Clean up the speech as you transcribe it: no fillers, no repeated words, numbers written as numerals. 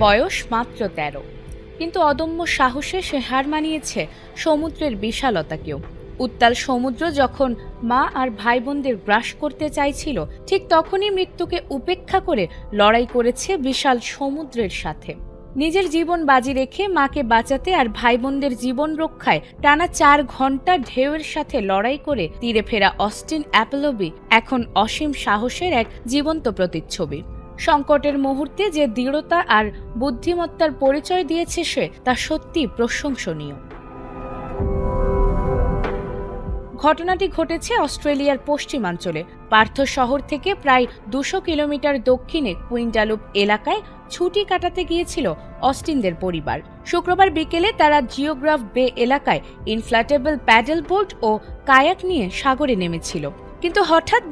বয়স মাত্র ১৩, কিন্তু অদম্য সাহসে সে হার মানিয়েছে সমুদ্রের বিশালতাকেও। উত্তাল সমুদ্র যখন মা আর ভাই বোনদের গ্রাস করতে চাইছিল, ঠিক তখনই মৃত্যুকে উপেক্ষা করে লড়াই করেছে বিশাল সমুদ্রের সাথে। নিজের জীবন বাজি রেখে মাকে বাঁচাতে আর ভাই বোনদের জীবন রক্ষায় টানা ৪ ঘন্টা ঢেউয়ের সাথে লড়াই করে তীরে ফেরা অস্টিন অ্যাপলবি এখন অসীম সাহসের এক জীবন্ত প্রতিচ্ছবি। সংকটের মুহূর্তে যে দৃঢ়তা আর বুদ্ধিমত্তার পরিচয় দিয়েছে সে, তা সত্যি প্রশংসনীয়। ঘটনাটি ঘটেছে অস্ট্রেলিয়ার পশ্চিমাঞ্চলে পার্থ শহর থেকে প্রায় ২০০ কিলোমিটার দক্ষিণে কুইন্টালুপ এলাকায় ছুটি কাটাতে গিয়েছিল অস্টিনদের পরিবার। শুক্রবার বিকেলে তারা জিওগ্রাফ বে এলাকায় ইনফ্ল্যাটেবল প্যাডেল বোট ও কায়াক নিয়ে সাগরে নেমেছিল, কিন্তু হঠাৎ